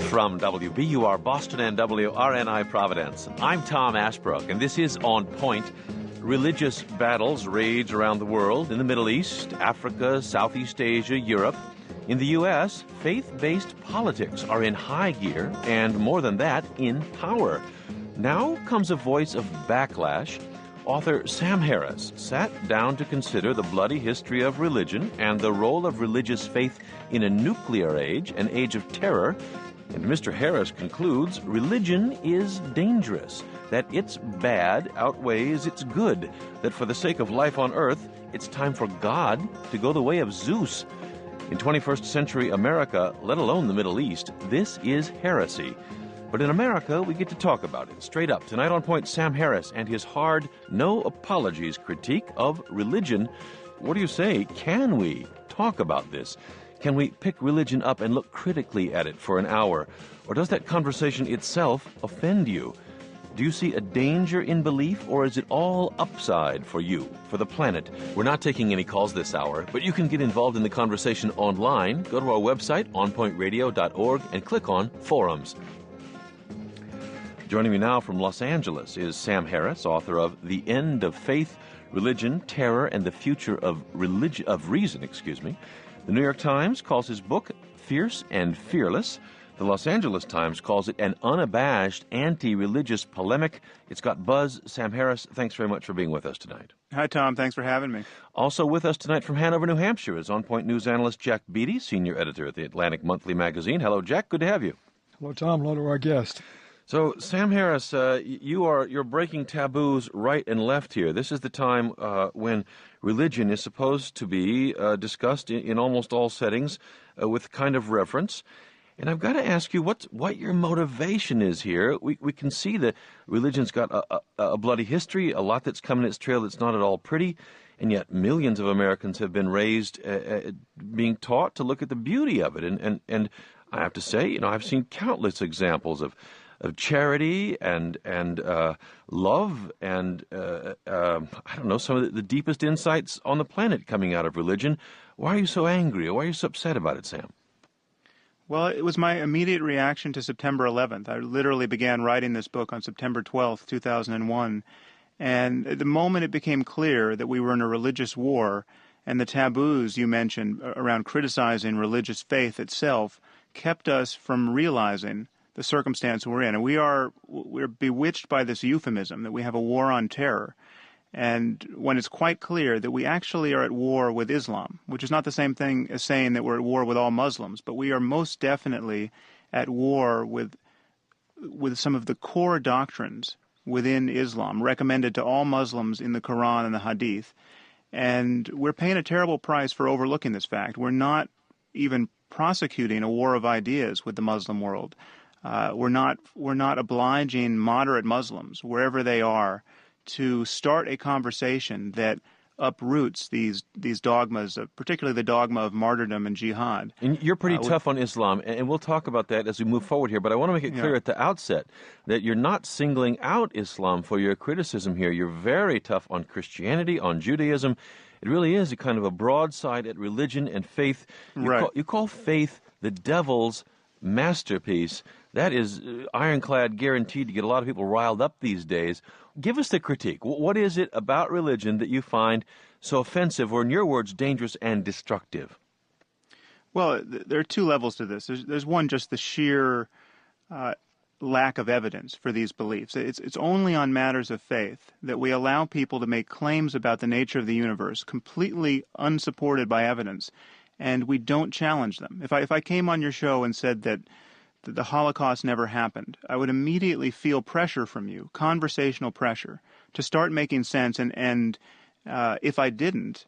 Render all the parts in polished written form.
From WBUR Boston and WRNI Providence, I'm Tom Ashbrook, and this is On Point. Religious battles rage around the world, in the Middle East, Africa, Southeast Asia, Europe. In the U.S., faith-based politics are in high gear, and more than that, in power. Now comes a voice of backlash. Author Sam Harris sat down to consider the bloody history of religion and the role of religious faith in a nuclear age, an age of terror. And Mr. Harris concludes religion is dangerous, that its bad outweighs its good, that for the sake of life on earth, it's time for God to go the way of Zeus. In 21st century America, let alone the Middle East, this is heresy. But in America, we get to talk about it straight up. Tonight on Point, Sam Harris and his hard, no apologies critique of religion. What do you say? Can we talk about this? Can we pick religion up and look critically at it for an hour? Or does that conversation itself offend you? Do you see a danger in belief, or is it all upside for you, for the planet? We're not taking any calls this hour, but you can get involved in the conversation online. Go to our website, onpointradio.org, and click on Forums. Joining me now from Los Angeles is Sam Harris, author of The End of Faith, Religion, Terror, and the Future of Reason. The New York Times calls his book Fierce and Fearless. The Los Angeles Times calls it an unabashed anti-religious polemic. It's got buzz. Sam Harris, thanks very much for being with us tonight. Hi, Tom. Thanks for having me. Also with us tonight from Hanover, New Hampshire is On Point News analyst Jack Beatty, senior editor at the Atlantic Monthly magazine. Hello, Jack. Good to have you. Hello, Tom. Hello to our guest. So, Sam Harris, you're breaking taboos right and left here. This is the time when religion is supposed to be discussed in almost all settings with kind of reverence. And I've got to ask you what your motivation is here. We can see that religion's got a bloody history, a lot that's come in its trail that's not at all pretty, and yet millions of Americans have been raised being taught to look at the beauty of it. And I have to say, I've seen countless examples of charity and love and, I don't know, some of the deepest insights on the planet coming out of religion. Why are you so angry? Or why are you so upset about it, Sam? Well, it was my immediate reaction to September 11th. I literally began writing this book on September 12th, 2001. And at the moment it became clear that we were in a religious war, and the taboos you mentioned around criticizing religious faith itself kept us from realizing the circumstance we're in. And we're bewitched by this euphemism that we have a war on terror. And when it's quite clear that we actually are at war with Islam, which is not the same thing as saying that we're at war with all Muslims, but we are most definitely at war with some of the core doctrines within Islam recommended to all Muslims in the Quran and the Hadith. And we're paying a terrible price for overlooking this fact. We're not even prosecuting a war of ideas with the Muslim world. We're not obliging moderate Muslims, wherever they are, to start a conversation that uproots these dogmas, particularly the dogma of martyrdom and jihad. And you're pretty tough on Islam, and we'll talk about that as we move forward here, but I want to make it clear at the outset that you're not singling out Islam for your criticism here. You're very tough on Christianity, on Judaism. It really is a kind of a broadside at religion and faith. You call faith the devil's masterpiece. That is ironclad guaranteed to get a lot of people riled up these days. Give us the critique. What is it about religion that you find so offensive, or in your words, dangerous and destructive? Well, there are two levels to this. There's one, just the sheer lack of evidence for these beliefs. It's only on matters of faith that we allow people to make claims about the nature of the universe completely unsupported by evidence, and we don't challenge them. If I came on your show and said that the Holocaust never happened, I would immediately feel pressure from you, conversational pressure, to start making sense, and if I didn't,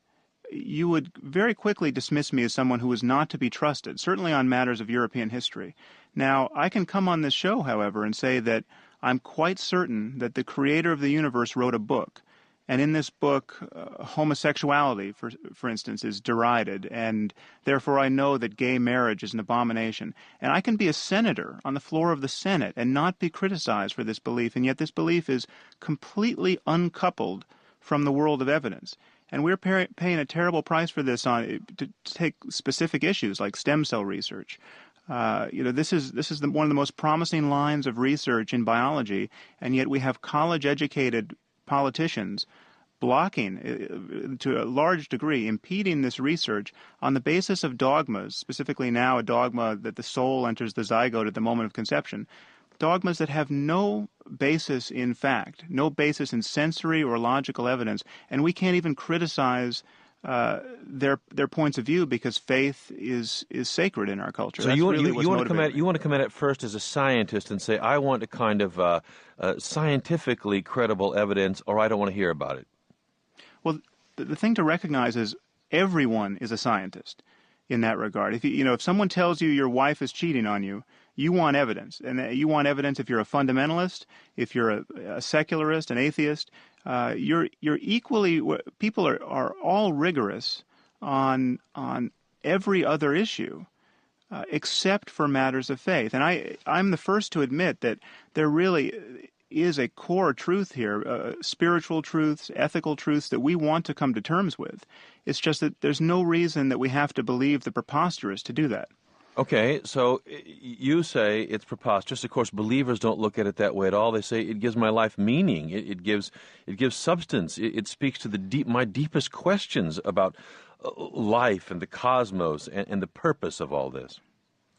you would very quickly dismiss me as someone who was not to be trusted, certainly on matters of European history. Now, I can come on this show, however, and say that I'm quite certain that the creator of the universe wrote a book, and in this book, homosexuality, for instance, is derided, and therefore I know that gay marriage is an abomination. And I can be a senator on the floor of the Senate and not be criticized for this belief, and yet this belief is completely uncoupled from the world of evidence. And we're paying a terrible price for this to take specific issues like stem cell research. This is one of the most promising lines of research in biology, and yet we have college-educated politicians blocking, to a large degree, impeding this research on the basis of dogmas, specifically now a dogma that the soul enters the zygote at the moment of conception, dogmas that have no basis in fact, no basis in sensory or logical evidence, and we can't even criticize their points of view because faith is sacred in our culture. So That's you really what's want to motivating me. you want to come at it first as a scientist and say, I want a kind of scientifically credible evidence, or I don't want to hear about it. Well, the thing to recognize is everyone is a scientist in that regard. If someone tells you your wife is cheating on you, you want evidence, and you want evidence if you're a fundamentalist, if you're a secularist, an atheist. You're equally. People are all rigorous on every other issue, except for matters of faith. And I'm the first to admit that there really is a core truth here, spiritual truths, ethical truths that we want to come to terms with. It's just that there's no reason that we have to believe the preposterous to do that. Okay, so you say it's preposterous. Of course, believers don't look at it that way at all. They say it gives my life meaning. It gives substance. It speaks to my deepest questions about life and the cosmos and the purpose of all this.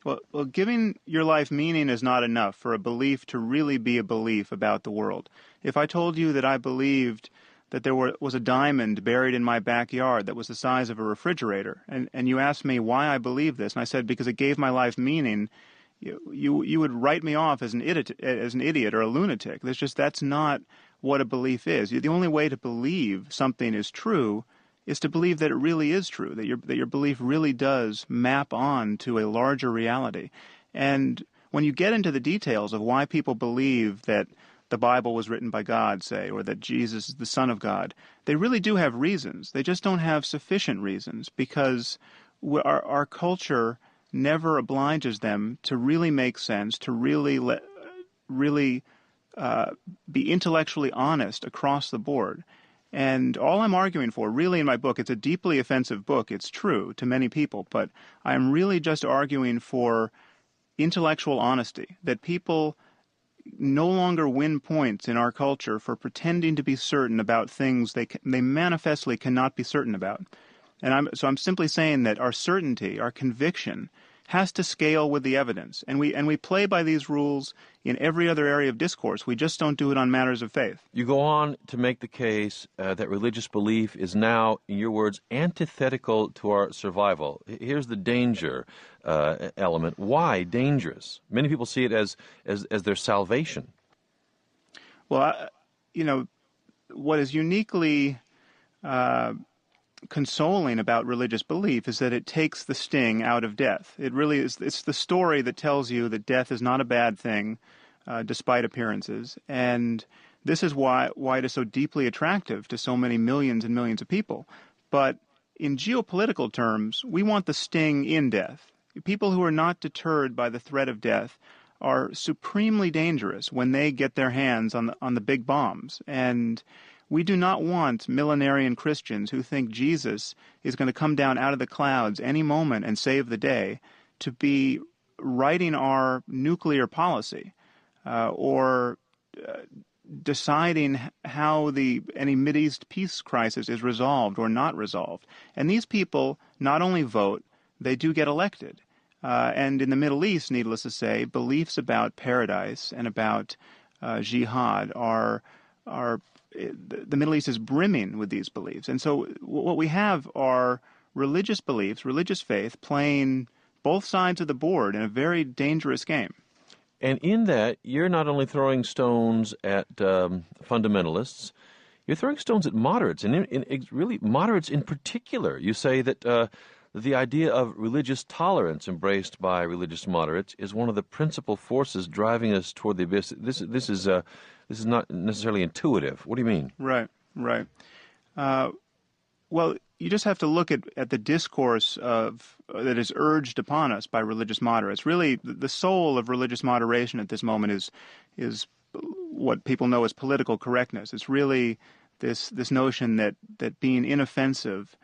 Well, giving your life meaning is not enough for a belief to really be a belief about the world. If I told you that I believed that there was a diamond buried in my backyard that was the size of a refrigerator, and you asked me why I believed this, and I said because it gave my life meaning, you would write me off as an idiot or a lunatic. That's not what a belief is. The only way to believe something is true is to believe that it really is true, that your belief really does map on to a larger reality. And when you get into the details of why people believe that the Bible was written by God, say, or that Jesus is the Son of God, they really do have reasons. They just don't have sufficient reasons because our culture never obliges them to really make sense, to really be intellectually honest across the board. And all I'm arguing for, really in my book, it's a deeply offensive book, it's true to many people, but I'm really just arguing for intellectual honesty, that people no longer win points in our culture for pretending to be certain about things they manifestly cannot be certain about. And I'm simply saying that our certainty, our conviction, has to scale with the evidence. And we play by these rules in every other area of discourse. We just don't do it on matters of faith. You go on to make the case that religious belief is now, in your words, antithetical to our survival. Here's the danger element. Why dangerous? Many people see it as their salvation. Well, what is uniquely consoling about religious belief is that it takes the sting out of death. It really is. It's the story that tells you that death is not a bad thing, despite appearances. And this is why it is so deeply attractive to so many millions and millions of people. But in geopolitical terms, we want the sting in death. People who are not deterred by the threat of death are supremely dangerous when they get their hands on the big bombs. And we do not want millenarian Christians who think Jesus is going to come down out of the clouds any moment and save the day to be writing our nuclear policy or deciding how any Mideast peace crisis is resolved or not resolved. And these people not only vote, they do get elected. And in the Middle East, needless to say, beliefs about paradise and about jihad are the Middle East is brimming with these beliefs. And so what we have are religious beliefs, religious faith, playing both sides of the board in a very dangerous game. And in that, you're not only throwing stones at fundamentalists, you're throwing stones at moderates, and really moderates in particular. You say that the idea of religious tolerance embraced by religious moderates is one of the principal forces driving us toward the abyss. This is not necessarily intuitive. What do you mean? Right. Well, you just have to look at the discourse that is urged upon us by religious moderates. Really, the soul of religious moderation at this moment is what people know as political correctness. It's really this notion that being inoffensive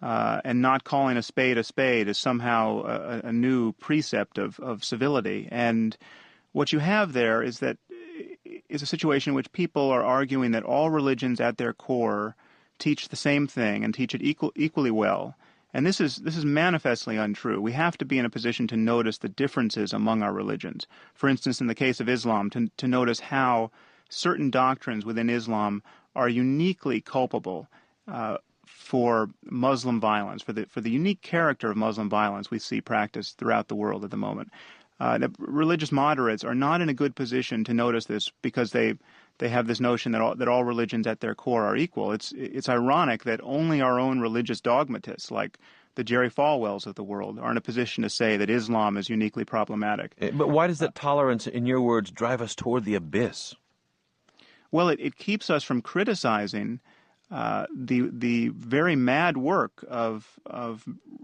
and not calling a spade is somehow a new precept of civility. And what you have there is a situation in which people are arguing that all religions at their core teach the same thing and teach it equally well. And this is manifestly untrue. We have to be in a position to notice the differences among our religions. For instance, in the case of Islam, to notice how certain doctrines within Islam are uniquely culpable for Muslim violence, for the unique character of Muslim violence we see practiced throughout the world at the moment. The religious moderates are not in a good position to notice this because they have this notion that all religions at their core are equal. It's ironic that only our own religious dogmatists, like the Jerry Falwells of the world, are in a position to say that Islam is uniquely problematic. But why does that tolerance, in your words, drive us toward the abyss? Well, it keeps us from criticizing the very mad work of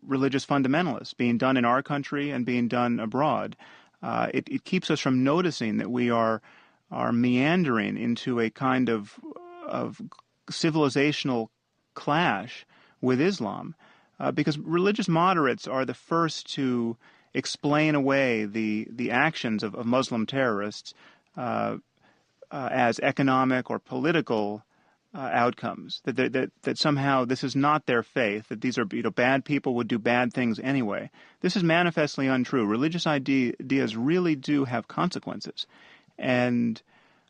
religious fundamentalists being done in our country and being done abroad. It keeps us from noticing that we are meandering into a kind of civilizational clash with Islam, because religious moderates are the first to explain away the actions of Muslim terrorists as economic or political outcomes, that somehow this is not their faith, that these are bad people would do bad things anyway. This is manifestly untrue. Religious ideas really do have consequences, and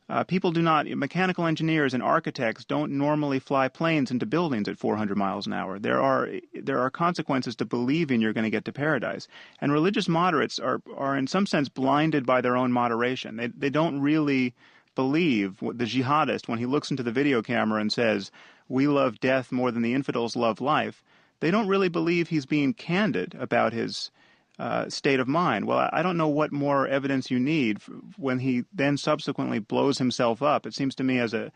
mechanical engineers and architects don't normally fly planes into buildings at 400 miles an hour. There are consequences to believing you're going to get to paradise, and religious moderates are in some sense blinded by their own moderation. They don't really believe the jihadist when he looks into the video camera and says, "We love death more than the infidels love life." They don't really believe he's being candid about his state of mind. Well, I don't know what more evidence you need when he then subsequently blows himself up. It seems to me as a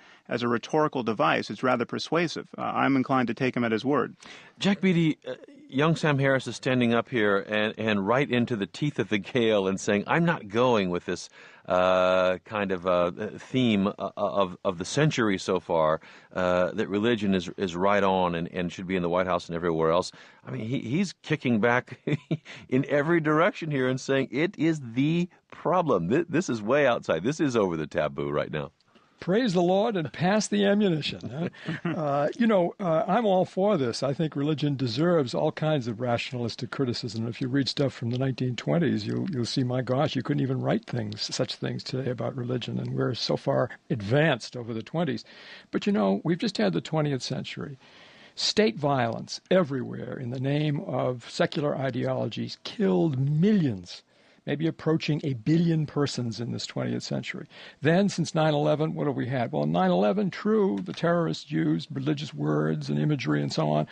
rhetorical device, it's rather persuasive. I'm inclined to take him at his word. Jack Beatty, young Sam Harris is standing up here and right into the teeth of the gale and saying, I'm not going with this kind of theme of the century so far, that religion is right on and should be in the White House and everywhere else. I mean, he's kicking back in every direction here and saying it is the problem. This is way outside. This is over the taboo right now. Praise the Lord and pass the ammunition. I'm all for this. I think religion deserves all kinds of rationalistic criticism. If you read stuff from the 1920s, you'll see, my gosh, you couldn't even write such things today about religion, and we're so far advanced over the 20s. But, we've just had the 20th century. State violence everywhere in the name of secular ideologies killed millions, maybe approaching 1 billion persons in this 20th century. Then, since 9/11, what have we had? Well, 9/11, true, the terrorists used religious words and imagery and so on,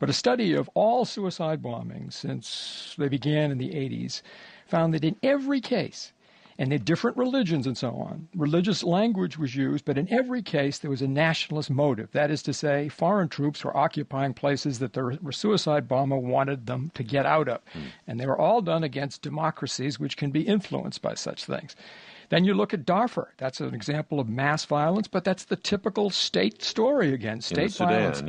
but a study of all suicide bombings since they began in the 80s found that in every case, and in different religions and so on, religious language was used, but in every case there was a nationalist motive. That is to say, foreign troops were occupying places that the suicide bomber wanted them to get out of. And they were all done against democracies which can be influenced by such things. Then you look at Darfur. That's an example of mass violence, but that's the typical state story again. State violence,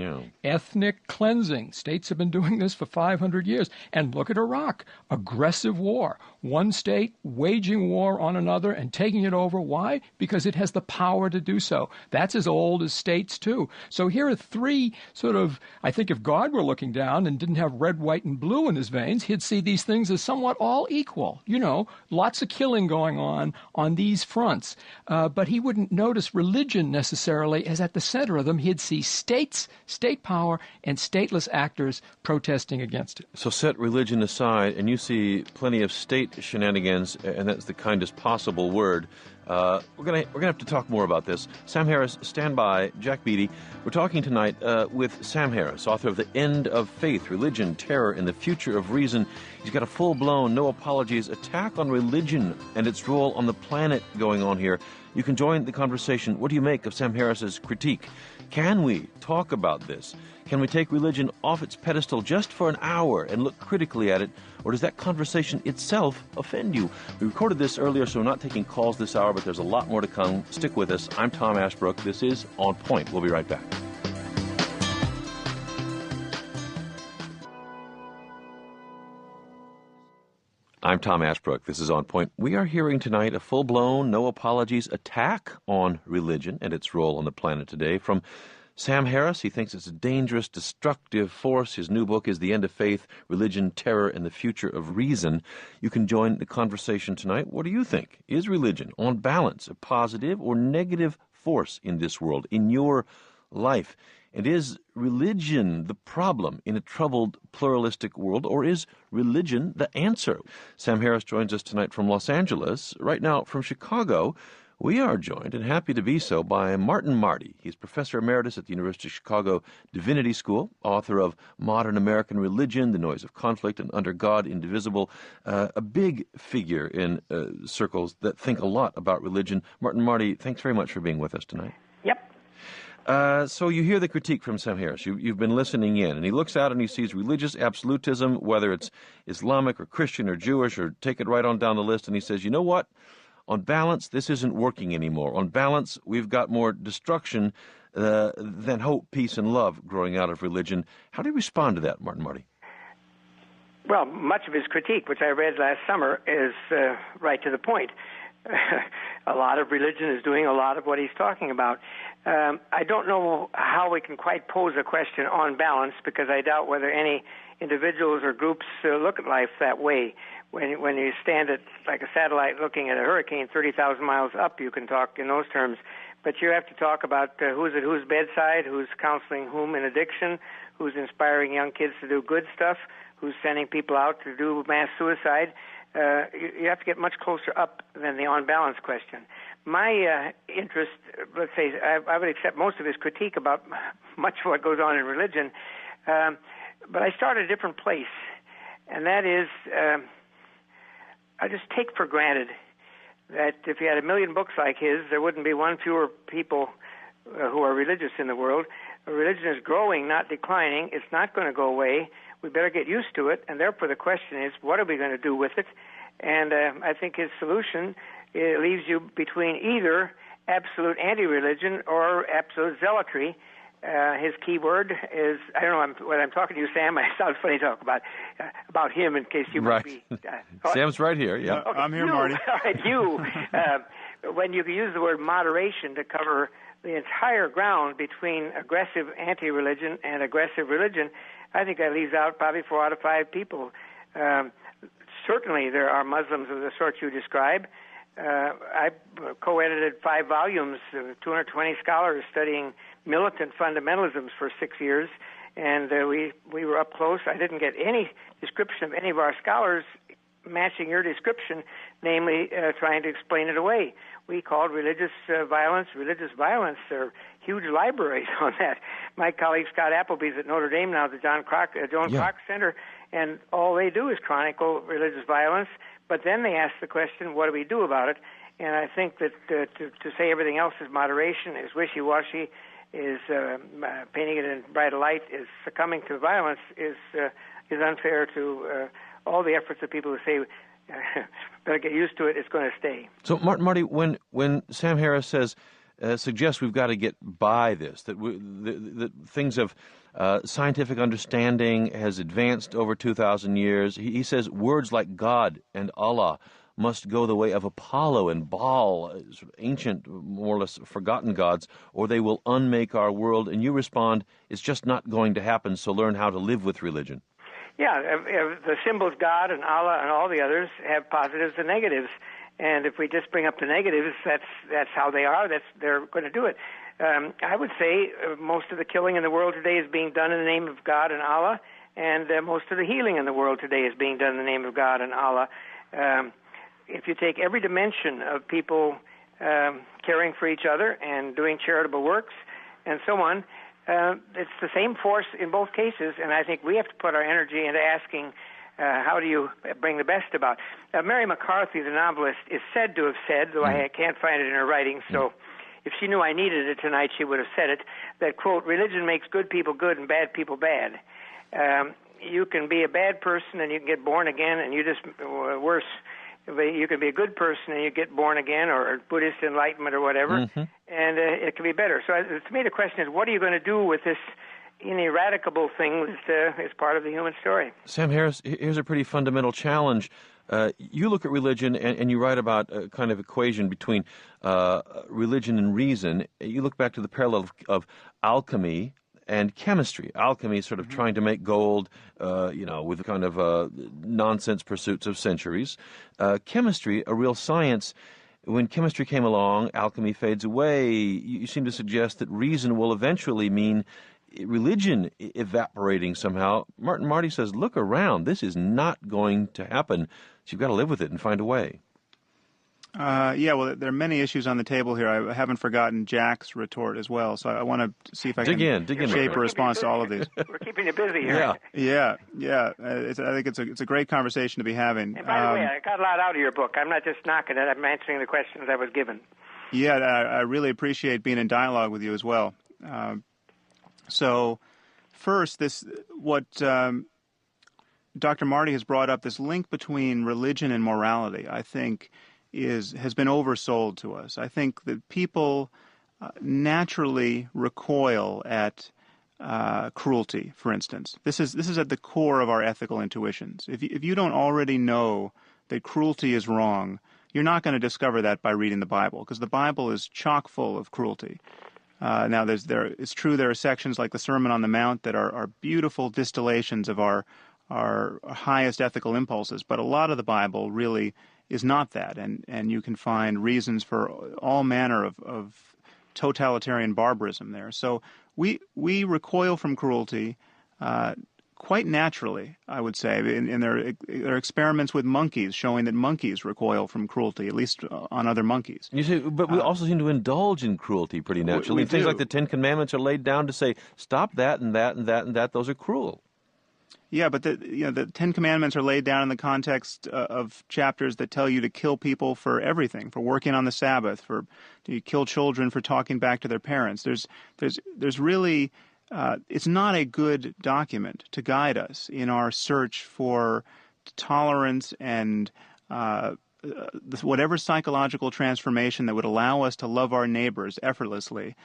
ethnic cleansing. States have been doing this for 500 years. And look at Iraq. Aggressive war. One state waging war on another and taking it over. Why? Because it has the power to do so. That's as old as states, too. So here are three I think if God were looking down and didn't have red, white, and blue in his veins, he'd see these things as somewhat all equal. Lots of killing going on these fronts. But he wouldn't notice religion necessarily as at the center of them. He'd see states, state power, and stateless actors protesting against it. So set religion aside, and you see plenty of state shenanigans, and that's the kindest possible word. We're gonna have to talk more about this. Sam Harris, stand by. Jack Beatty. We're talking tonight with Sam Harris, author of The End of Faith, Religion, Terror, and the Future of Reason. He's got a full-blown, no apologies, attack on religion and its role on the planet going on here. You can join the conversation. What do you make of Sam Harris's critique? Can we talk about this? Can we take religion off its pedestal just for an hour and look critically at it? Or does that conversation itself offend you? We recorded this earlier, so we're not taking calls this hour, but there's a lot more to come. Stick with us. I'm Tom Ashbrook. This is On Point. We'll be right back. I'm Tom Ashbrook. This is On Point. We are hearing tonight a full-blown, no apologies attack on religion and its role on the planet today from Sam Harris. He thinks it's a dangerous, destructive force. His new book is The End of Faith, Religion, Terror, and the Future of Reason. You can join the conversation tonight. What do you think? Is religion, on balance, a positive or negative force in this world, in your life? And is religion the problem in a troubled, pluralistic world, or is religion the answer? Sam Harris joins us tonight from Los Angeles. Right now, from Chicago, we are joined, and happy to be so, by Martin Marty. He's Professor Emeritus at the University of Chicago Divinity School, author of Modern American Religion, The Noise of Conflict, and Under God, Indivisible, a big figure in circles that think a lot about religion. Martin Marty, thanks very much for being with us tonight. Yep. So you hear the critique from Sam Harris. You've been listening in, and he looks out and he sees religious absolutism, whether it's Islamic or Christian or Jewish, or take it right on down the list, and he says, you know what? On balance, this isn't working anymore. On balance, we've got more destruction than hope, peace, and love growing out of religion. How do you respond to that, Martin Marty? Well, much of his critique, which I read last summer, is right to the point. A lot of religion is doing a lot of what he's talking about. I don't know how we can quite pose a question on balance, because I doubt whether any individuals or groups look at life that way. When you stand at like a satellite looking at a hurricane 30,000 miles up, you can talk in those terms. But you have to talk about who's at whose bedside, who's counseling whom in addiction, who's inspiring young kids to do good stuff, who's sending people out to do mass suicide. You have to get much closer up than the on-balance question. My interest, let's say, I would accept most of his critique about much of what goes on in religion, but I start at a different place, and that is I just take for granted that if you had 1 million books like his, there wouldn't be one fewer people who are religious in the world. Religion is growing, not declining. It's not going to go away. We better get used to it, and therefore the question is, what are we going to do with it? And I think his solution leaves you between either absolute anti-religion or absolute zealotry. His key word is, I don't know when I'm talking to you, Sam, it sounds funny to talk about him in case you might be... Sam's right here, yeah. Okay, I'm here, Marty. All right, you. When you use the word moderation to cover the entire ground between aggressive anti-religion and aggressive religion, I think that leaves out probably 4 out of 5 people. Certainly there are Muslims of the sort you describe. I co-edited 5 volumes, 220 scholars studying militant fundamentalisms for 6 years, and we were up close. I didn't get any description of any of our scholars matching your description, namely trying to explain it away. We called religious violence. There are huge libraries on that. My colleague Scott Appleby's at Notre Dame now, the Joan Kroc Center, and all they do is chronicle religious violence, but then they ask the question, what do we do about it? And I think that to say everything else is moderation, is wishy-washy, is painting it in brighter light, is succumbing to violence, is unfair to all the efforts of people who say, better get used to it, it's going to stay. So, Marty, when Sam Harris says, suggests we've got to get by this, that things of scientific understanding has advanced over 2,000 years, he says words like God and Allah must go the way of Apollo and Baal, sort of ancient, more or less forgotten gods, or they will unmake our world. And you respond, it's just not going to happen, so learn how to live with religion. Yeah, the symbols God and Allah and all the others have positives and negatives. And if we just bring up the negatives, that's how they are. They're going to do it. I would say most of the killing in the world today is being done in the name of God and Allah, and most of the healing in the world today is being done in the name of God and Allah. If you take every dimension of people caring for each other and doing charitable works and so on, it's the same force in both cases, and I think we have to put our energy into asking, how do you bring the best about? Mary McCarthy, the novelist, is said to have said, though I can't find it in her writing, so if she knew I needed it tonight, she would have said it, that, quote, religion makes good people good and bad people bad. You can be a bad person and you can get born again, and you just, worse, you can be a good person and you get born again, or Buddhist enlightenment or whatever, and it can be better. So to me the question is, what are you going to do with this ineradicable thing is part of the human story. Sam Harris, here's a pretty fundamental challenge. You look at religion and you write about a kind of equation between religion and reason. You look back to the parallel of alchemy and chemistry. Alchemy is sort of trying to make gold, with kind of nonsense pursuits of centuries. Chemistry, a real science. When chemistry came along, alchemy fades away. You seem to suggest that reason will eventually mean religion evaporating somehow. Martin Marty says, look around. This is not going to happen. So you've got to live with it and find a way. Well, there are many issues on the table here. I haven't forgotten Jack's retort as well, so I want to see if I can shape a response to all of these. We're keeping you busy here. Yeah. I think it's a great conversation to be having. And by the way, I got a lot out of your book. I'm not just knocking it. I'm answering the questions I was given. Yeah, I really appreciate being in dialogue with you as well. So, first, what Dr. Marty has brought up, this link between religion and morality, I think, has been oversold to us. I think that people naturally recoil at cruelty, for instance. This is at the core of our ethical intuitions. If you don't already know that cruelty is wrong, you're not going to discover that by reading the Bible, because the Bible is chock full of cruelty. Now, it's true there are sections like the Sermon on the Mount that are beautiful distillations of our highest ethical impulses, but a lot of the Bible really is not that, and you can find reasons for all manner of totalitarian barbarism there. So we recoil from cruelty quite naturally, I would say. And there are experiments with monkeys showing that monkeys recoil from cruelty, at least on other monkeys. You see, but we also seem to indulge in cruelty pretty naturally. We Things do. like the Ten Commandments are laid down to say, stop that and that and that and that. Those are cruel. Yeah, but the Ten Commandments are laid down in the context of chapters that tell you to kill people for everything, for working on the Sabbath, for you kill children for talking back to their parents. There's really it's not a good document to guide us in our search for tolerance and whatever psychological transformation that would allow us to love our neighbors effortlessly.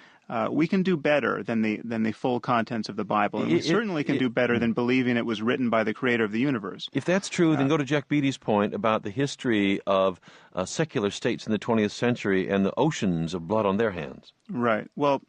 We can do better than the full contents of the Bible, and we certainly can do better than believing it was written by the creator of the universe. If that's true, then go to Jack Beatty's point about the history of secular states in the 20th century and the oceans of blood on their hands. Right. Well,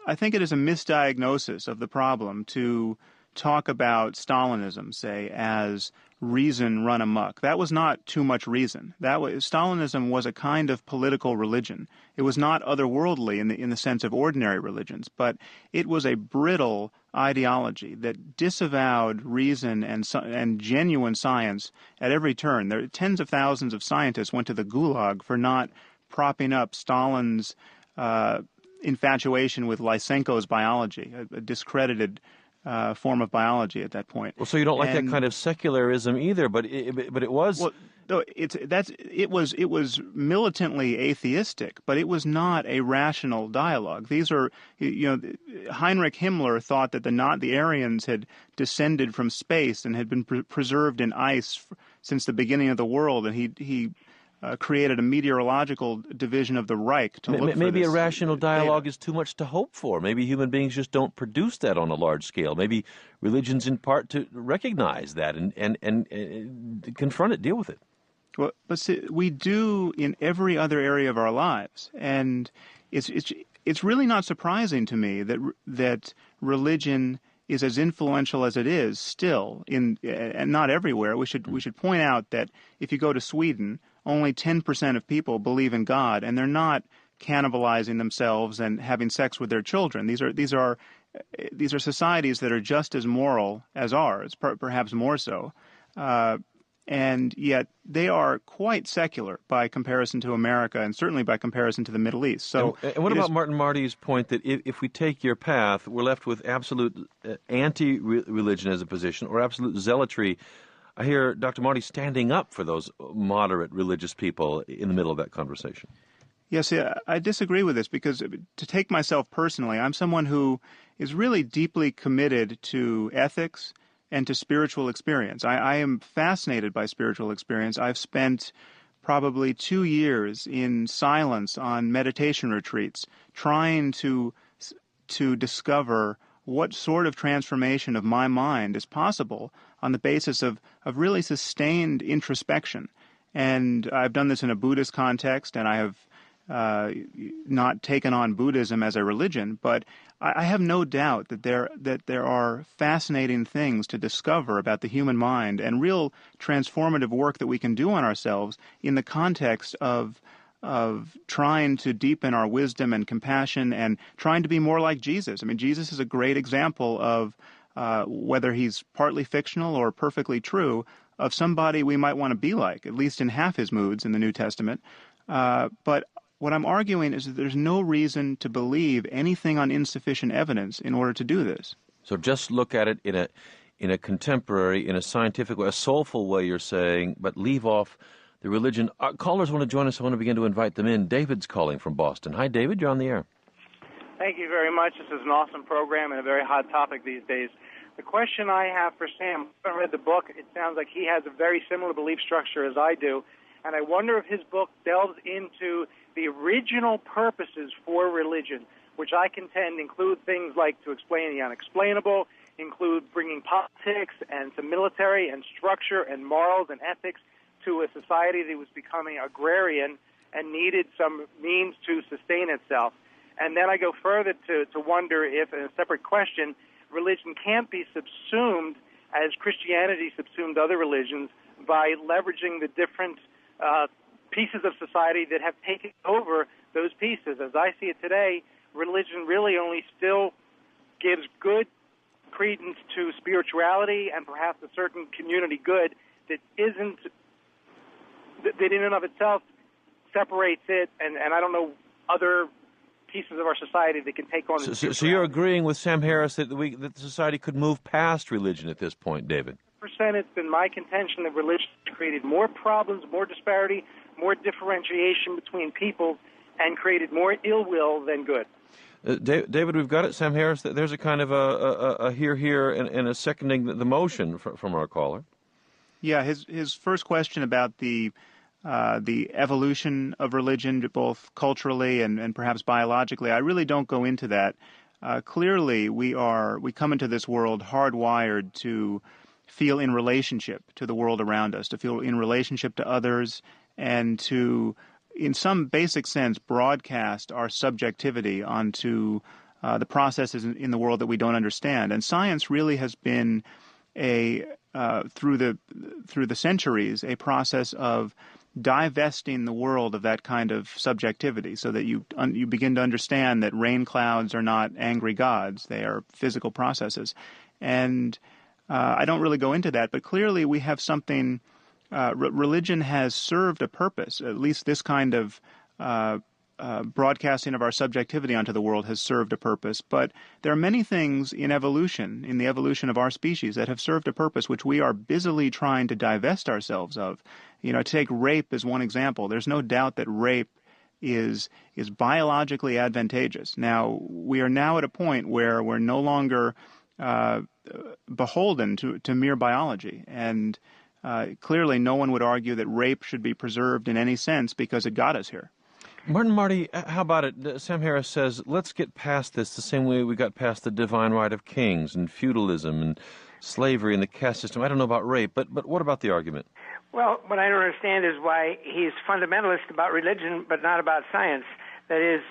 I think it is a misdiagnosis of the problem to talk about Stalinism, say, as reason run amok. That was not too much reason. Stalinism was a kind of political religion. It was not otherworldly in the sense of ordinary religions, but it was a brittle ideology that disavowed reason and genuine science at every turn. Tens of thousands of scientists went to the Gulag for not propping up Stalin's infatuation with Lysenko's biology, a discredited form of biology at that point. Well, so you don't like that kind of secularism either, but it was. Well, no, it was militantly atheistic, but it was not a rational dialogue. These are, Heinrich Himmler thought that the Aryans had descended from space and had been preserved in ice since the beginning of the world, and he created a meteorological division of the Reich to look for maybe this a rational dialogue data. is too much to hope for. Maybe human beings just don't produce that on a large scale. Maybe religions, in part, to recognize that and confront it, deal with it. Well, but see, we do in every other area of our lives, and it's really not surprising to me that religion is as influential as it is still and not everywhere. We should point out that if you go to Sweden, only 10% of people believe in God, and they're not cannibalizing themselves and having sex with their children. These are societies that are just as moral as ours, perhaps more so, and yet they are quite secular by comparison to America, and certainly by comparison to the Middle East. So, and what about Martin Marty's point that if we take your path, we're left with absolute anti-religion as a position, or absolute zealotry? I hear Dr. Marty standing up for those moderate religious people in the middle of that conversation. Yes, I disagree with this because, to take myself personally, I'm someone who is really deeply committed to ethics and to spiritual experience. I am fascinated by spiritual experience. I've spent probably 2 years in silence on meditation retreats trying to discover what sort of transformation of my mind is possible on the basis of really sustained introspection. And I've done this in a Buddhist context, and I have not taken on Buddhism as a religion, but I have no doubt that there are fascinating things to discover about the human mind and real transformative work that we can do on ourselves in the context of trying to deepen our wisdom and compassion and trying to be more like Jesus. I mean, Jesus is a great example of, whether he's partly fictional or perfectly true, of somebody we might want to be like, at least in half his moods in the New Testament. But what I'm arguing is that there's no reason to believe anything on insufficient evidence in order to do this. So just look at it in a contemporary, in a scientific way, a soulful way, you're saying, but leave off the religion. Callers want to join us. I want to begin to invite them in. David's calling from Boston. Hi, David. You're on the air. Thank you very much. This is an awesome program and a very hot topic these days. The question I have for Sam, I haven't read the book. It sounds like he has a very similar belief structure as I do. And I wonder if his book delves into the original purposes for religion, which I contend include things like to explain the unexplainable, include bringing politics and some military and structure and morals and ethics to a society that was becoming agrarian and needed some means to sustain itself. And then I go further to wonder if, in a separate question, religion can't be subsumed as Christianity subsumed other religions by leveraging the different pieces of society that have taken over those pieces. As I see it today, religion really only still gives good credence to spirituality and perhaps a certain community good that isn't, that in and of itself separates it, and I don't know other pieces of our society that can take on. So you're agreeing with Sam Harris that that society could move past religion at this point, David? It's been my contention that religion created more problems, more disparity, more differentiation between people, and created more ill will than good. David, we've got it. Sam Harris, there's a kind of a here, and a seconding the motion from our caller. Yeah, his first question about the evolution of religion, both culturally and perhaps biologically, I really don't go into that. Clearly, we come into this world hardwired to feel in relationship to the world around us, to feel in relationship to others, and to, in some basic sense, broadcast our subjectivity onto the processes in the world that we don't understand. And science really has been through the centuries a process of divesting the world of that kind of subjectivity, so that you begin to understand that rain clouds are not angry gods; they are physical processes. And I don't really go into that, but clearly we have something. Religion has served a purpose. At least this kind of broadcasting of our subjectivity onto the world has served a purpose. But there are many things in evolution, in the evolution of our species, that have served a purpose which we are busily trying to divest ourselves of. You know, take rape as one example. There's no doubt that rape is biologically advantageous. Now, we are now at a point where we're no longer beholden to mere biology. And clearly no one would argue that rape should be preserved in any sense because it got us here. Marty, how about it? Sam Harris says, let's get past this the same way we got past the divine right of kings and feudalism and slavery and the caste system. I don't know about rape, but what about the argument? Well, what I don't understand is why he's fundamentalist about religion but not about science. That is,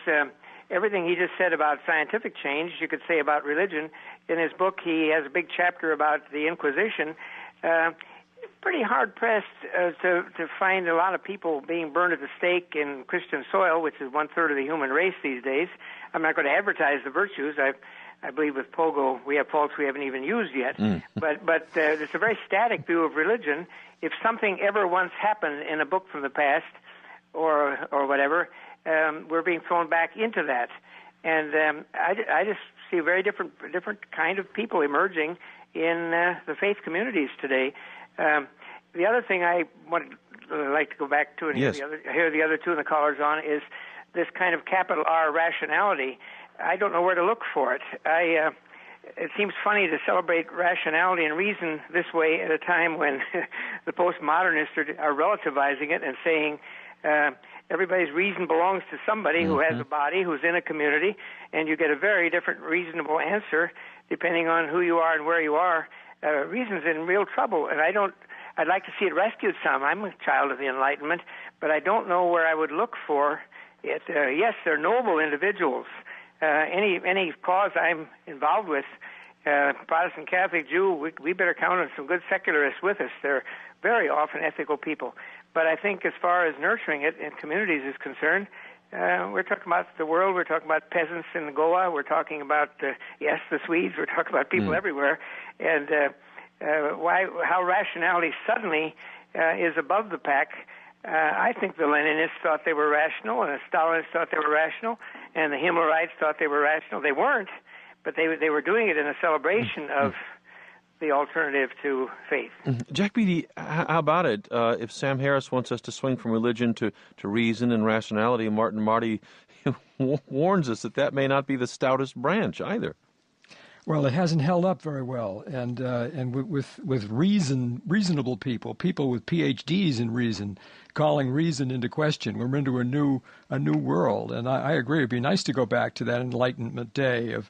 everything he just said about scientific change, you could say about religion. In his book, he has a big chapter about the Inquisition. Pretty hard-pressed to find a lot of people being burned at the stake in Christian soil, which is one-third of the human race these days. I'm not going to advertise the virtues. I believe with Pogo we have faults we haven't even used yet. But it's a very static view of religion. If something ever once happened in a book from the past or whatever, we're being thrown back into that. And I just see a very different kind of people emerging in the faith communities today. The other thing I would like to go back to and hear the other two and the callers on is this kind of capital R rationality. I don't know where to look for it. It seems funny to celebrate rationality and reason this way at a time when the postmodernists are relativizing it and saying everybody's reason belongs to somebody who has a body, who's in a community, and you get a very different reasonable answer depending on who you are and where you are, reason's in real trouble. And I'd like to see it rescued some. I'm a child of the Enlightenment, but I don't know where I would look for it. Yes, they're noble individuals. Any cause I'm involved with, Protestant, Catholic, Jew, we better count on some good secularists with us. They're very often ethical people. But I think as far as nurturing it in communities is concerned, we're talking about the world, we're talking about peasants in Goa, we're talking about, the Swedes, we're talking about people everywhere. And how rationality suddenly is above the pack. I think the Leninists thought they were rational, and the Stalinists thought they were rational, and the Himmlerites thought they were rational. They weren't, but they were doing it in a celebration of the alternative to faith. Jack Beatty, how about it if Sam Harris wants us to swing from religion to reason and rationality? Martin Marty warns us that may not be the stoutest branch either. Well, it hasn't held up very well, and with reasonable people with PhDs in reason, calling reason into question, we're into a new world. And I agree. It'd be nice to go back to that Enlightenment day of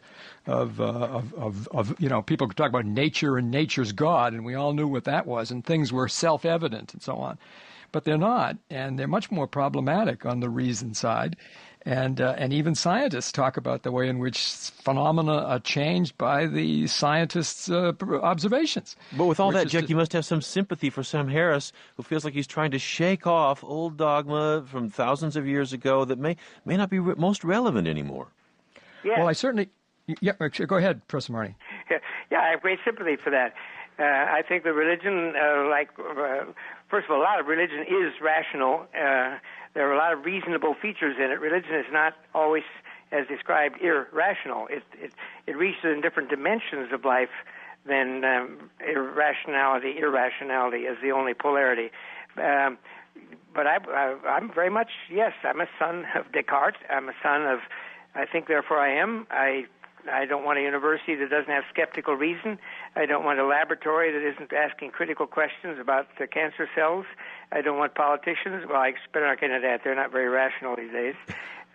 people could talk about nature and nature's God, and we all knew what that was, and things were self-evident and so on. But they're not, and they're much more problematic on the reason side. And even scientists talk about the way in which phenomena are changed by the scientists' observations. But with all that, Jack, you must have some sympathy for Sam Harris, who feels like he's trying to shake off old dogma from thousands of years ago that may not be most relevant anymore. Yeah. Well, I certainly... Yeah, go ahead, Professor Marty. Yeah, I have great sympathy for that. I think the religion, first of all, a lot of religion is rational. There are a lot of reasonable features in it. Religion is not always, as described, irrational. It reaches in different dimensions of life than irrationality is the only polarity. But I'm very much, yes, I'm a son of Descartes. I'm a son of, I think, therefore I am. I don't want a university that doesn't have skeptical reason. I don't want a laboratory that isn't asking critical questions about the cancer cells. I don't want politicians. Well, I better not get into that. They're not very rational these days.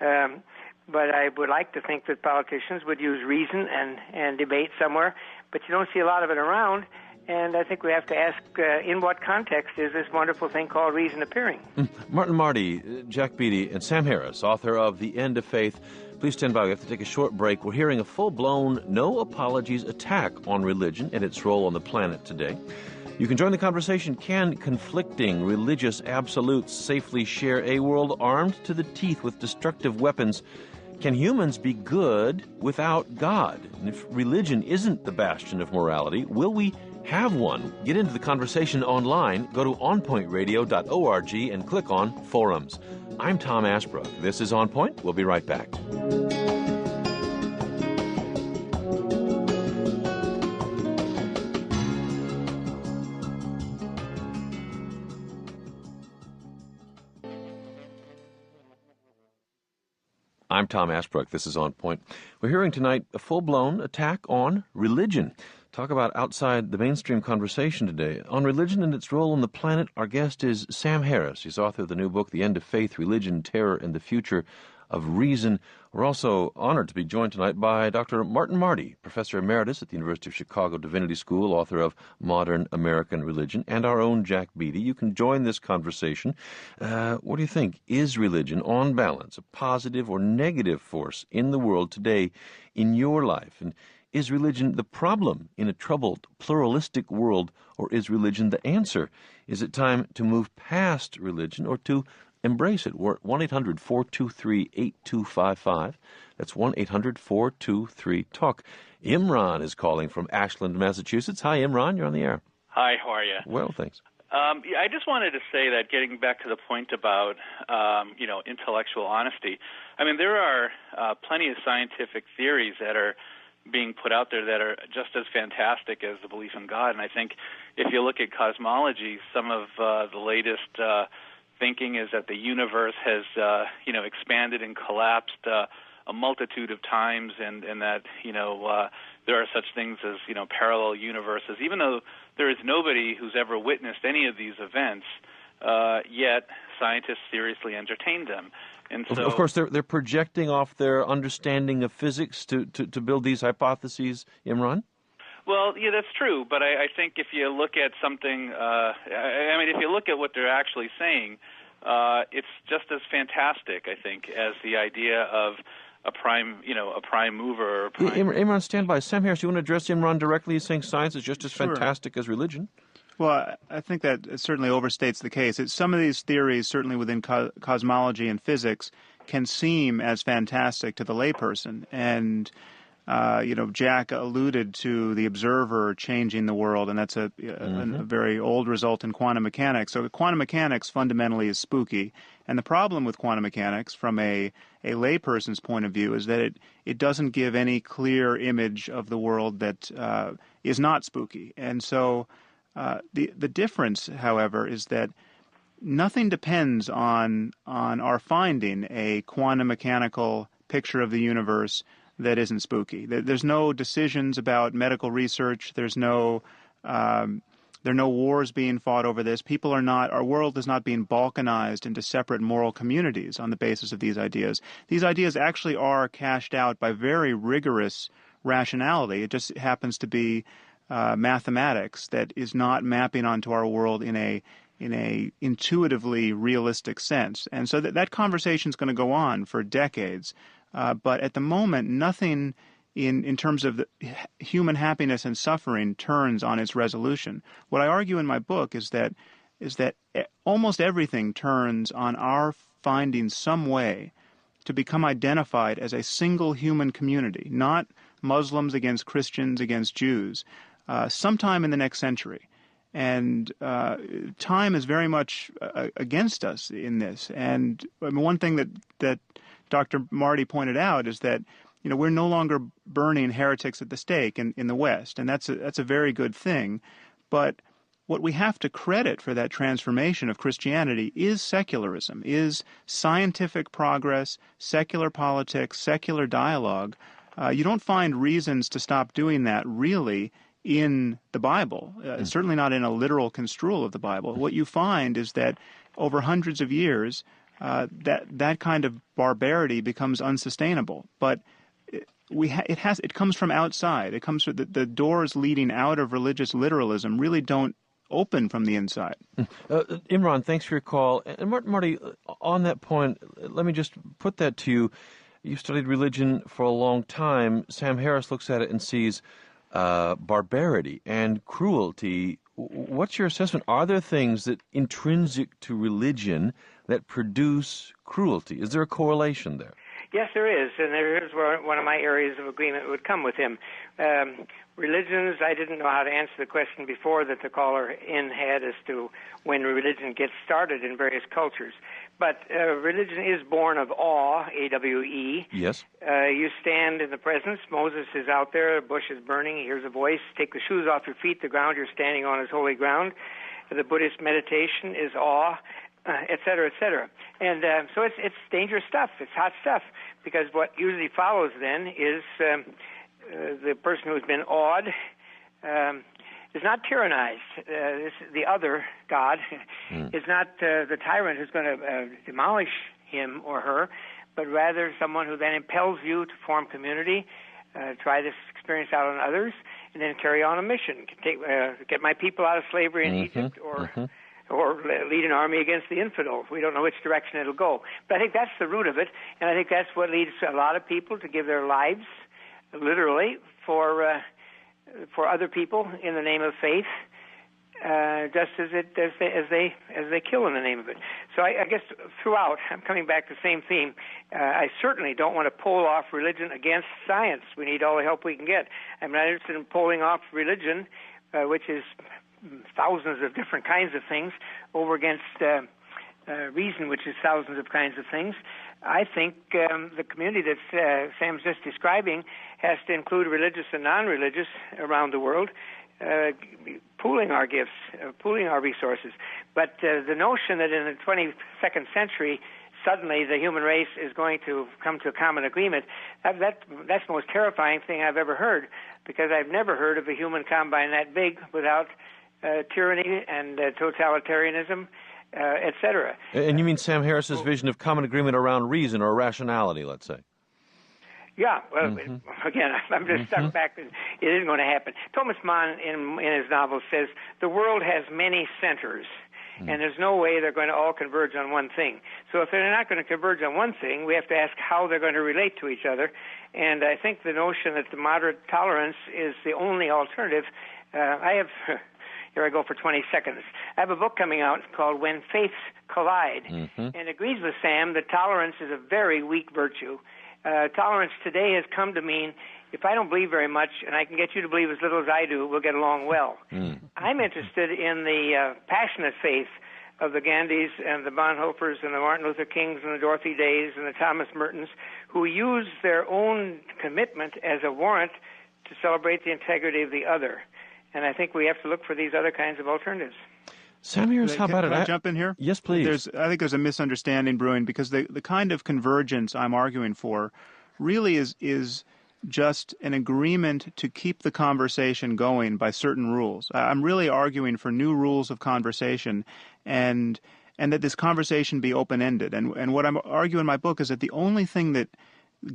But I would like to think that politicians would use reason and debate somewhere. But you don't see a lot of it around. And I think we have to ask, in what context is this wonderful thing called reason appearing? Martin Marty, Jack Beatty, and Sam Harris, author of The End of Faith. Please stand by. We have to take a short break. We're hearing a full-blown, no-apologies attack on religion and its role on the planet today. You can join the conversation. Can conflicting religious absolutes safely share a world armed to the teeth with destructive weapons? Can humans be good without God? And if religion isn't the bastion of morality, will we have one? Get into the conversation online. Go to onpointradio.org and click on Forums. I'm Tom Ashbrook. This is On Point. We'll be right back. I'm Tom Ashbrook. This is On Point. We're hearing tonight a full-blown attack on religion. Talk about outside the mainstream conversation today. On religion and its role on the planet, our guest is Sam Harris. He's author of the new book, The End of Faith, Religion, Terror, and the Future of Reason. We're also honored to be joined tonight by Dr. Martin Marty, Professor Emeritus at the University of Chicago Divinity School, author of Modern American Religion, and our own Jack Beatty. You can join this conversation. What do you think? Is religion, on balance, a positive or negative force in the world today in your life? And is religion the problem in a troubled, pluralistic world, or is religion the answer? Is it time to move past religion or to embrace it? We're at 1-800-423-8255. That's 1-800-423-TALK. Imran is calling from Ashland, Massachusetts. Hi, Imran. You're on the air. Hi, how are you? Well, thanks. I just wanted to say that getting back to the point about, intellectual honesty, I mean, there are plenty of scientific theories that are being put out there that are just as fantastic as the belief in God. And I think if you look at cosmology, some of the latest thinking is that the universe has, expanded and collapsed a multitude of times, and that, there are such things as, parallel universes. Even though there is nobody who's ever witnessed any of these events, yet scientists seriously entertain them. And so, of course, they're projecting off their understanding of physics to build these hypotheses, Imran? Well, yeah, that's true. But I think if you look at something, if you look at what they're actually saying, it's just as fantastic, I think, as the idea of a prime mover. Or Imran, stand by. Sam Harris, you want to address Imran directly? He's saying science is just as Sure. fantastic as religion. Well, I think that certainly overstates the case. Some of these theories, certainly within cosmology and physics, can seem as fantastic to the layperson. And, Jack alluded to the observer changing the world, and that's a very old result in quantum mechanics. So quantum mechanics fundamentally is spooky. And the problem with quantum mechanics, from a layperson's point of view, is that it doesn't give any clear image of the world that is not spooky. And so the difference, however, is that nothing depends on our finding a quantum mechanical picture of the universe that isn't spooky. There's no decisions about medical research. There are no wars being fought over this. Our world is not being balkanized into separate moral communities on the basis of these ideas. These ideas actually are cashed out by very rigorous rationality. It just happens to be mathematics that is not mapping onto our world in a intuitively realistic sense. And so that conversation is going to go on for decades. But at the moment, nothing in terms of human happiness and suffering turns on its resolution. What I argue in my book is that almost everything turns on our finding some way to become identified as a single human community, not Muslims against Christians against Jews, sometime in the next century. And time is very much against us in this. And one thing that Dr. Marty pointed out is that we're no longer burning heretics at the stake in the West, and that's a very good thing. But what we have to credit for that transformation of Christianity is secularism, is scientific progress, secular politics, secular dialogue. You don't find reasons to stop doing that really in the Bible, certainly not in a literal construal of the Bible. What you find is that over hundreds of years, that kind of barbarity becomes unsustainable. But it comes from outside. It comes from the doors leading out of religious literalism really don't open from the inside. Imran, thanks for your call. And Marty, on that point, let me just put that to you. You've studied religion for a long time. Sam Harris looks at it and sees barbarity and cruelty. What's your assessment? Are there things that intrinsic to religion that produce cruelty? Is there a correlation there? Yes, there is, and there is where one of my areas of agreement would come with him. Religions, I didn't know how to answer the question before that the caller in had as to when religion gets started in various cultures. But religion is born of awe, A-W-E. Yes. You stand in the presence. Moses is out there. A bush is burning. He hears a voice. Take the shoes off your feet. The ground you're standing on is holy ground. The Buddhist meditation is awe, et cetera, et cetera. And so it's dangerous stuff. It's hot stuff, because what usually follows then is the person who's been awed is not tyrannized. The other God is not the tyrant who's going to demolish him or her, but rather someone who then impels you to form community, try this experience out on others, and then carry on a mission. Get my people out of slavery in Egypt, or lead an army against the infidels. We don't know which direction it'll go. But I think that's the root of it, and I think that's what leads a lot of people to give their lives, literally, for other people in the name of faith, just as they kill in the name of it. So I guess throughout, I'm coming back to the same theme. I certainly don't want to pull off religion against science. We need all the help we can get. I'm not interested in pulling off religion, which is thousands of different kinds of things, over against reason, which is thousands of kinds of things. I think the community that Sam's just describing has to include religious and non-religious around the world, pooling our gifts, pooling our resources. But the notion that in the 22nd century suddenly the human race is going to come to a common agreement, that's the most terrifying thing I've ever heard, because I've never heard of a human combine that big without tyranny and totalitarianism etc. And you mean Sam Harris's vision of common agreement around reason or rationality, let's say? Yeah, well, again, I'm just stuck back. It isn't going to happen. Thomas Mann, in his novel, says the world has many centers, and there's no way they're going to all converge on one thing. So if they're not going to converge on one thing, we have to ask how they're going to relate to each other. And I think the notion that the moderate tolerance is the only alternative, here I go for 20 seconds. I have a book coming out called When Faiths Collide, and agrees with Sam that tolerance is a very weak virtue. Tolerance today has come to mean if I don't believe very much and I can get you to believe as little as I do, we'll get along well. I'm interested in the passionate faith of the Gandhis and the Bonhoeffers and the Martin Luther Kings and the Dorothy Days and the Thomas Mertons, who use their own commitment as a warrant to celebrate the integrity of the other. And I think we have to look for these other kinds of alternatives. Sam Harris, how about Can I jump in here? Yes, please. I think there's a misunderstanding brewing because the kind of convergence I'm arguing for really is just an agreement to keep the conversation going by certain rules. I'm really arguing for new rules of conversation and that this conversation be open-ended. And what I'm arguing in my book is that the only thing that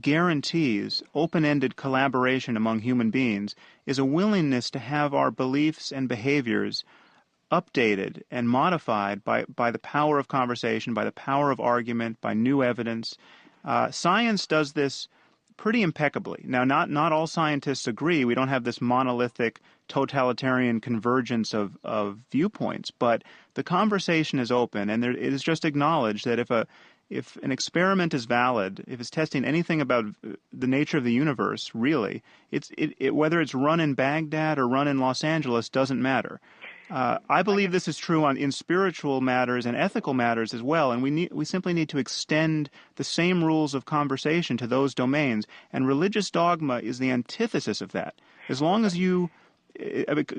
guarantees open-ended collaboration among human beings is a willingness to have our beliefs and behaviors updated and modified by the power of conversation, by the power of argument, by new evidence. Science does this pretty impeccably. Now, not all scientists agree. We don't have this monolithic totalitarian convergence of viewpoints, but the conversation is open, and it is just acknowledged that if an experiment is valid, if it's testing anything about the nature of the universe, really, whether it's run in Baghdad or run in Los Angeles doesn't matter. I believe this is true in spiritual matters and ethical matters as well, and we simply need to extend the same rules of conversation to those domains, and religious dogma is the antithesis of that. As long as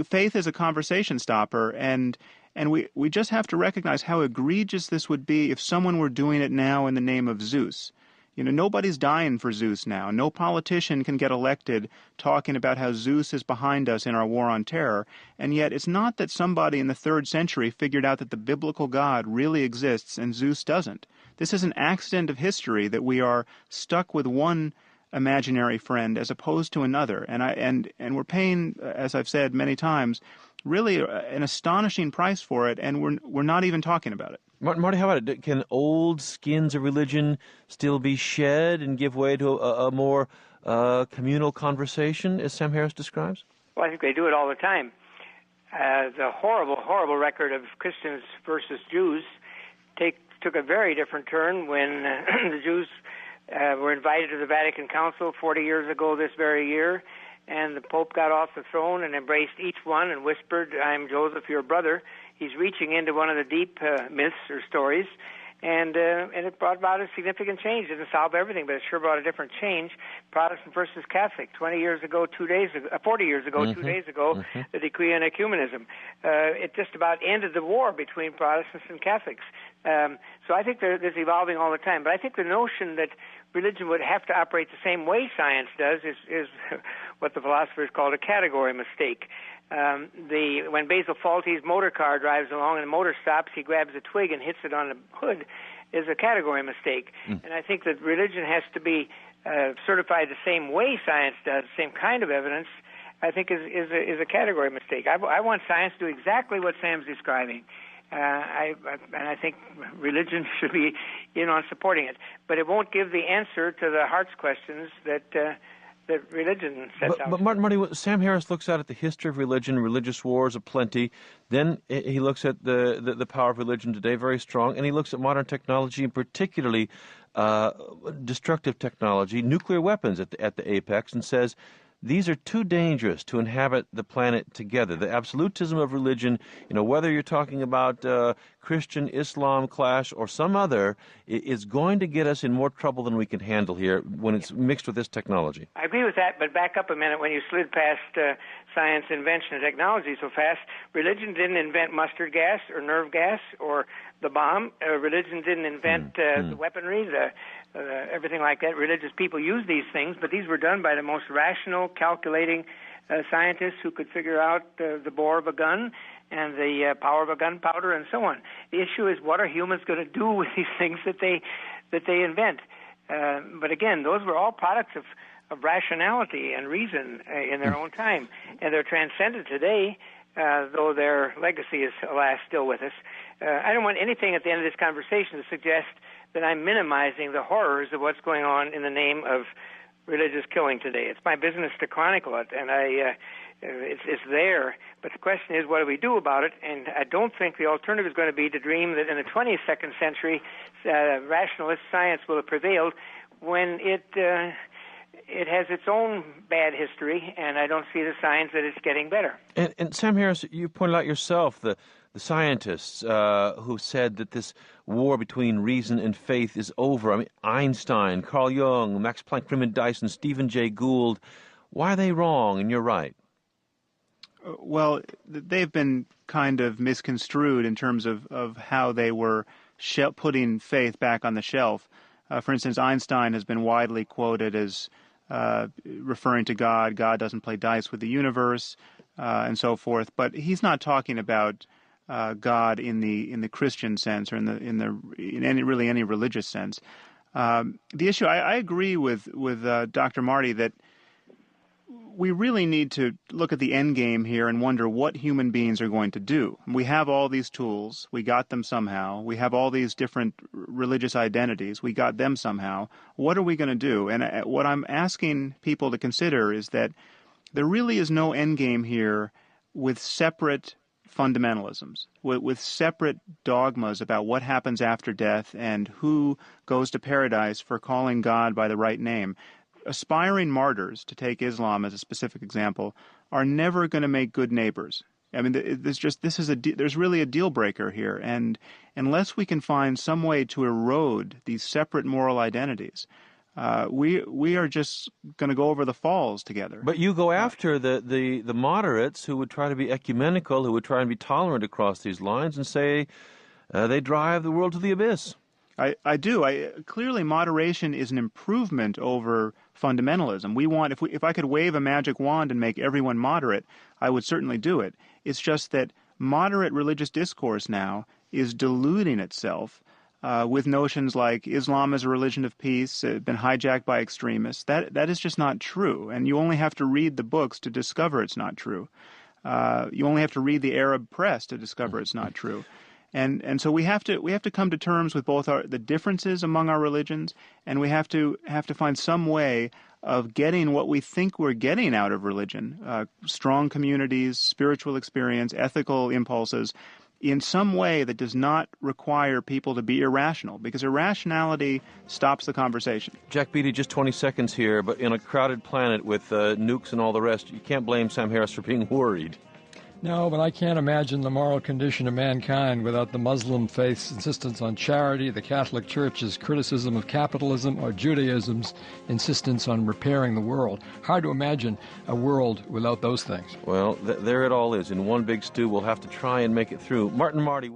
faith is a conversation stopper, and we just have to recognize how egregious this would be if someone were doing it now in the name of Zeus. You know, nobody's dying for Zeus now. No politician can get elected talking about how Zeus is behind us in our war on terror. And yet it's not that somebody in the 3rd century figured out that the biblical God really exists and Zeus doesn't. This is an accident of history that we are stuck with one imaginary friend as opposed to another. And we're paying, as I've said many times, really an astonishing price for it, and we're not even talking about it. Marty, how about it? Can old skins of religion still be shed and give way to a more communal conversation, as Sam Harris describes? Well, I think they do it all the time. The horrible, horrible record of Christians versus Jews took a very different turn when the Jews were invited to the Vatican Council 40 years ago this very year, and the Pope got off the throne and embraced each one and whispered, "I'm Joseph, your brother." He's reaching into one of the deep myths or stories, and it brought about a significant change. It didn't solve everything, but it sure brought a different change. Protestant versus Catholic. 40 years ago, 2 days ago, the decree on ecumenism. It just about ended the war between Protestants and Catholics. So I think there's evolving all the time. But I think the notion that religion would have to operate the same way science does is what the philosophers called a category mistake. When Basil Fawlty's motor car drives along and the motor stops, he grabs a twig and hits it on the hood, is a category mistake. And I think that religion has to be certified the same way science does, the same kind of evidence, I think is a category mistake. I want science to do exactly what Sam's describing. And I think religion should be in on supporting it. But it won't give the answer to the heart's questions that religion sets out. But Marty, Sam Harris looks at the history of religion, religious wars aplenty. Then he looks at the power of religion today, very strong, and he looks at modern technology, and particularly destructive technology, nuclear weapons at the apex, and says these are too dangerous to inhabit the planet together. The absolutism of religion, whether you're talking about Christian Islam clash or some other, is going to get us in more trouble than we can handle here when it's mixed with this technology. I agree with that, but back up a minute. When you slid past science, invention, and technology so fast, religion didn't invent mustard gas or nerve gas or the bomb. Religion didn't invent the weaponry, everything like that. Religious people use these things, but these were done by the most rational, calculating scientists who could figure out the bore of a gun and the power of a gunpowder and so on. The issue is, what are humans going to do with these things that they invent? But again, those were all products of rationality and reason in their own time, and they're transcended today, though their legacy is, alas, still with us. I don't want anything at the end of this conversation to suggest that I'm minimizing the horrors of what's going on in the name of religious killing today. It's my business to chronicle it, and it's there. But the question is, what do we do about it? And I don't think the alternative is going to be to dream that in the 22nd century, rationalist science will have prevailed when it has its own bad history, and I don't see the signs that it's getting better. And Sam Harris, you pointed out yourself the scientists who said that this war between reason and faith is over. I mean, Einstein, Carl Jung, Max Planck, Freeman Dyson, Stephen Jay Gould. Why are they wrong? And you're right. Well, they've been kind of misconstrued in terms of how they were putting faith back on the shelf. For instance, Einstein has been widely quoted as referring to God. God doesn't play dice with the universe, and so forth. But he's not talking about God in the Christian sense or in any religious sense. The issue, I agree with Dr. Marty that we really need to look at the end game here and wonder what human beings are going to do. We have all these tools. We got them somehow. We have all these different religious identities. We got them somehow. What are we going to do? And what I'm asking people to consider is that there really is no end game here with separate fundamentalisms, with separate dogmas about what happens after death and who goes to paradise for calling God by the right name. Aspiring martyrs, to take Islam as a specific example, are never going to make good neighbors. I mean, there's really a deal breaker here, and unless we can find some way to erode these separate moral identities, we are just going to go over the falls together. But you go after the moderates who would try to be ecumenical, who would try and be tolerant across these lines, and say they drive the world to the abyss. I do. Clearly, moderation is an improvement over fundamentalism. We want, if I could wave a magic wand and make everyone moderate, I would certainly do it. It's just that moderate religious discourse now is diluting itself with notions like Islam is a religion of peace, been hijacked by extremists. That is just not true, and you only have to read the books to discover it's not true. You only have to read the Arab press to discover it's not true. And so we have to come to terms with both the differences among our religions, and we have to find some way of getting what we think we're getting out of religion, strong communities, spiritual experience, ethical impulses, in some way that does not require people to be irrational, because irrationality stops the conversation. Jack Beatty, just 20 seconds here, but in a crowded planet with nukes and all the rest, you can't blame Sam Harris for being worried. No, but I can't imagine the moral condition of mankind without the Muslim faith's insistence on charity, the Catholic Church's criticism of capitalism, or Judaism's insistence on repairing the world. Hard to imagine a world without those things. Well, there it all is. In one big stew, we'll have to try and make it through. Martin Marty.